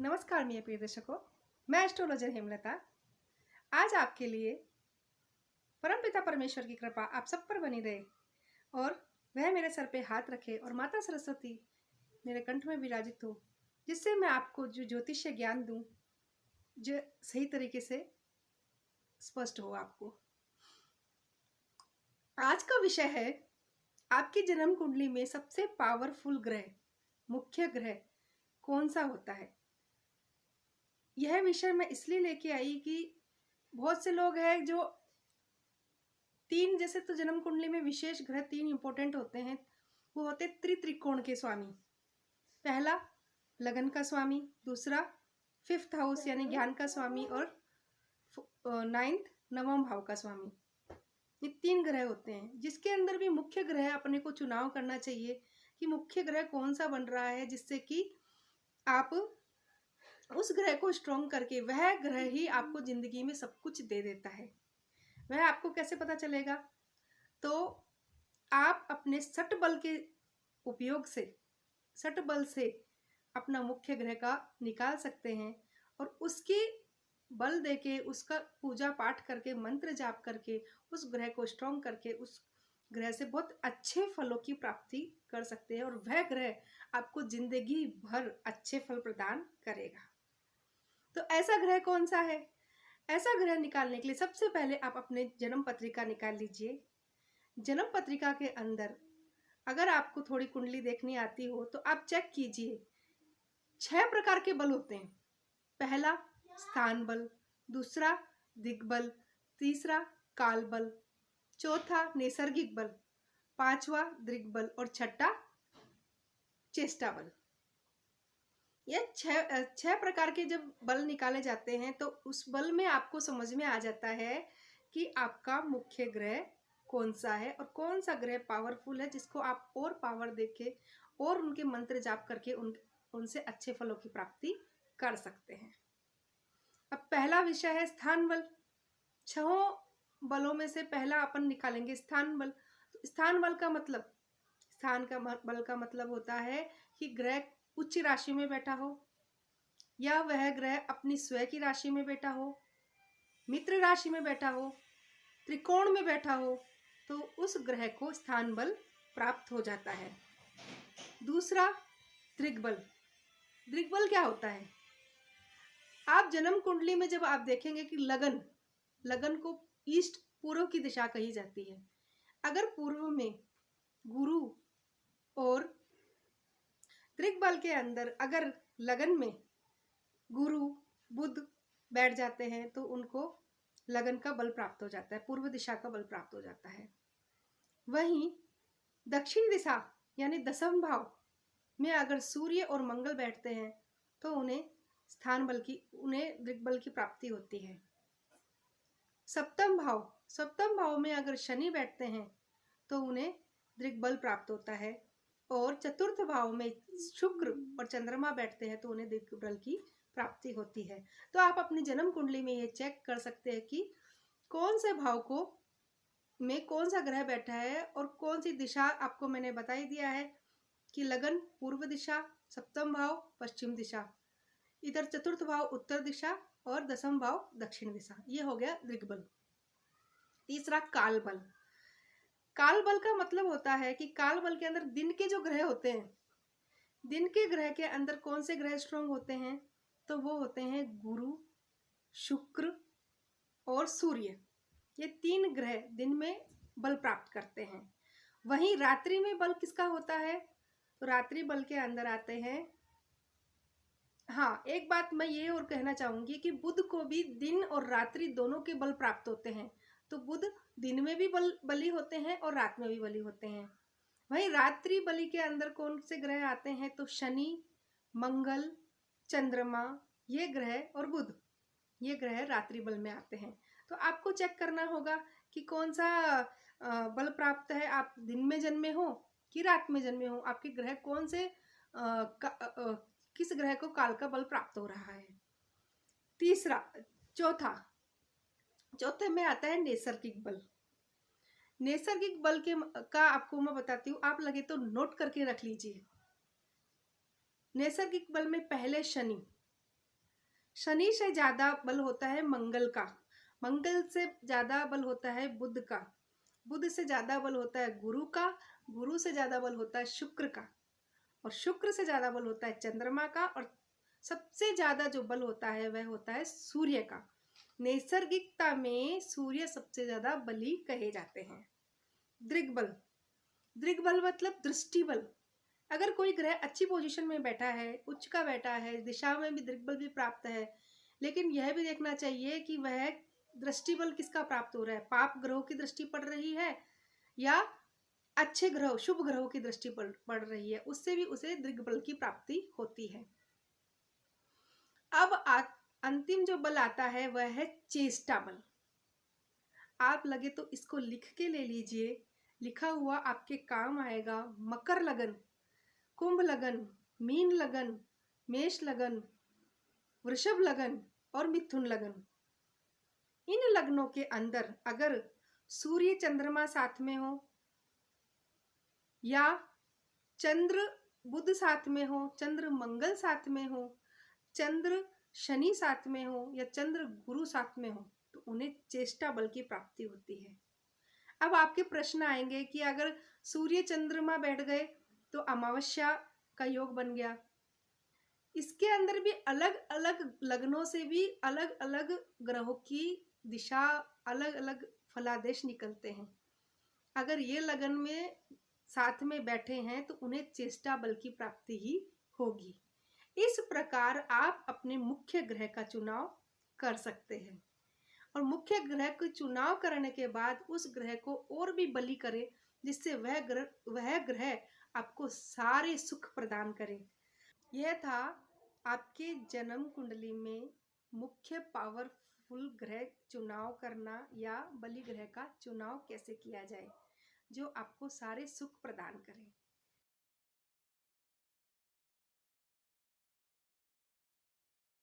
नमस्कार मेरे प्रिय दर्शकों, मैं एस्ट्रोलॉजर हेमलता। आज आपके लिए परमपिता परमेश्वर की कृपा आप सब पर बनी रहे और वह मेरे सर पे हाथ रखे और माता सरस्वती मेरे कंठ में विराजित हो, जिससे मैं आपको जो ज्योतिष्य ज्ञान दूं जो सही तरीके से स्पष्ट हो। आपको आज का विषय है आपकी जन्म कुंडली में सबसे पावरफुल ग्रह, मुख्य ग्रह कौन सा होता है। यह विषय मैं इसलिए लेके आई कि बहुत से लोग हैं जो तीन, जैसे तो जन्म कुंडली में विशेष ग्रह तीन इंपॉर्टेंट होते हैं। वो होते त्रित्रिकोण के स्वामी। पहला लगन का स्वामी, दूसरा फिफ्थ हाउस यानी ज्ञान का स्वामी और नाइन्थ नवम भाव का स्वामी। ये तीन ग्रह होते हैं, जिसके अंदर भी मुख्य ग्रह अपने को चुनाव करना चाहिए कि मुख्य ग्रह कौन सा बन रहा है, जिससे कि आप उस ग्रह को स्ट्रॉन्ग करके वह ग्रह ही आपको जिंदगी में सब कुछ दे देता है। वह आपको कैसे पता चलेगा? तो आप अपने सट बल के उपयोग से, सट बल से अपना मुख्य ग्रह का निकाल सकते हैं और उसकी बल देके, उसका पूजा पाठ करके, मंत्र जाप करके उस ग्रह को स्ट्रॉन्ग करके उस ग्रह से बहुत अच्छे फलों की प्राप्ति कर सकते हैं और वह ग्रह आपको जिंदगी भर अच्छे फल प्रदान करेगा। तो ऐसा ग्रह कौन सा है? ऐसा ग्रह निकालने के लिए सबसे पहले आप अपने जन्म पत्रिका निकाल लीजिए। जन्म पत्रिका के अंदर अगर आपको थोड़ी कुंडली देखनी आती हो तो आप चेक कीजिए। 6 प्रकार के बल होते हैं। पहला स्थान बल, दूसरा दिग्बल, तीसरा काल बल, चौथा नैसर्गिक बल, पांचवा दृग्बल और छठा चेष्टा बल। ये छह प्रकार के जब बल निकाले जाते हैं तो उस बल में आपको समझ में आ जाता है कि आपका मुख्य ग्रह कौन सा है और कौन सा ग्रह पावरफुल है, जिसको आप और पावर देके और उनके मंत्र जाप करके उनसे अच्छे फलों की प्राप्ति कर सकते हैं। अब पहला विषय है स्थान बल। 6 बलों में से पहला अपन निकालेंगे स्थान बल। तो स्थान बल का मतलब, स्थान का बल का मतलब होता है कि ग्रह उच्च राशि में बैठा हो, या वह ग्रह अपनी स्वयं की राशि में बैठा हो, मित्र राशि में बैठा हो, त्रिकोण में बैठा हो, तो उस ग्रह को स्थान बल प्राप्त हो जाता है। दूसरा दृग्बल। दृग्बल क्या होता है? आप जन्म कुंडली में जब आप देखेंगे कि लगन को ईस्ट पूर्व की दिशा कही जाती है। अगर पूर्व में गुरु और दृग्बल के अंदर अगर लगन में गुरु बुध बैठ जाते हैं तो उनको लगन का बल प्राप्त हो जाता है, पूर्व दिशा का बल प्राप्त हो जाता है। वहीं दक्षिण दिशा यानी दसम भाव में अगर सूर्य और मंगल बैठते हैं तो उन्हें दृग्बल की प्राप्ति होती है। सप्तम भाव में अगर शनि बैठते हैं तो उन्हें दृग्बल प्राप्त होता है और चतुर्थ भाव में शुक्र और चंद्रमा बैठते हैं तो उन्हें दृग्बल की प्राप्ति होती है। तो आप अपनी जन्म कुंडली में ये चेक कर सकते हैं कि कौन से भाव को में कौन सा ग्रह बैठा है और कौन सी दिशा। आपको मैंने बता ही दिया है कि लगन पूर्व दिशा, सप्तम भाव पश्चिम दिशा, इधर चतुर्थ भाव उत्तर दिशा और दसम भाव दक्षिण दिशा। ये हो गया दृग्बल। तीसरा काल बल। काल बल का मतलब होता है कि काल बल के अंदर दिन के जो ग्रह होते हैं, दिन के ग्रह के अंदर कौन से ग्रह स्ट्रॉन्ग होते हैं? तो वो होते हैं गुरु, शुक्र और सूर्य। ये 3 ग्रह दिन में बल प्राप्त करते हैं। वहीं रात्रि में बल किसका होता है? तो रात्रि बल के अंदर आते हैं, हाँ एक बात मैं ये और कहना चाहूंगी कि बुध को भी दिन और रात्रि दोनों के बल प्राप्त होते हैं। तो बुध दिन में भी बली होते हैं और रात में भी बली होते हैं। वहीं रात्रि बलि के अंदर कौन से ग्रह आते हैं? तो शनि, मंगल, चंद्रमा, ये ग्रह और बुध, ये ग्रह रात्रि बल में आते हैं। तो आपको चेक करना होगा कि कौन सा बल प्राप्त है। आप दिन में जन्मे हो कि रात में जन्मे हो, आपके ग्रह कौन से किस ग्रह को काल का बल प्राप्त हो रहा है। चौथे में आता है नैसर्गिक बल। नैसर्गिक बल का आपको मैं बताती हूँ, आप लगे तो नोट करके रख लीजिए। नैसर्गिक बल में पहले शनि, शनि से ज़्यादा बल होता है मंगल का, मंगल से ज़्यादा बल होता है बुध का, बुध से ज़्यादा बल होता है गुरु का, गुरु से ज़्यादा बल होता है शुक्र का, और शुक्र से ज़्यादा बल होता है चंद्रमा का, और सबसे ज़्यादा जो बल होता है वह होता है सूर्य का। नैसर्गिकता में सूर्य सबसे ज़्यादा बली कहे जाते हैं। दृग्बल, दृग्बल मतलब दृष्टि बल। अगर कोई ग्रह अच्छी पोजीशन में बैठा है, उच्च का बैठा है, दिशा में भी दृग्बल भी प्राप्त है, लेकिन यह भी देखना चाहिए कि वह दृष्टि बल किसका प्राप्त हो रहा है, पाप ग्रहों की दृष्टि पड़ रही है या अच्छे ग्रह शुभ ग्रहों की दृष्टि पड़ रही है, उससे भी उसे दृग्बल की प्राप्ति होती है। अब अंतिम जो बल आता है वह है चेष्टा बल। आप लगे तो इसको लिख के ले लीजिए, लिखा हुआ आपके काम आएगा। मकर लगन, कुंभ लगन, मीन लगन, मेष लगन, वृषभ लगन और मिथुन लगन। इन लग्नों के अंदर अगर सूर्य चंद्रमा साथ में हो, या चंद्र बुध साथ में हो, चंद्र मंगल साथ में हो, चंद्र शनि साथ में हो, या चंद्र गुरु साथ में हो, तो उन्हें चेष्टा बल की प्राप्ति होती है। अब आपके प्रश्न आएंगे कि अगर सूर्य चंद्रमा बैठ गए तो अमावस्या का योग बन गया। इसके अंदर भी अलग अलग लग्नों से भी अलग अलग ग्रहों की दिशा, अलग अलग फलादेश निकलते हैं। अगर ये लगन में साथ में बैठे हैं तो उन्हें चेष्टा बल की प्राप्ति ही होगी। इस प्रकार आप अपने मुख्य ग्रह का चुनाव कर सकते हैं, और मुख्य ग्रह को चुनाव करने के बाद उस ग्रह को और भी बली करें, जिससे वह ग्रह आपको सारे सुख प्रदान करे। यह था आपके जन्म कुंडली में मुख्य पावरफुल ग्रह चुनाव करना या बलि ग्रह का चुनाव कैसे किया जाए जो आपको सारे सुख प्रदान करे।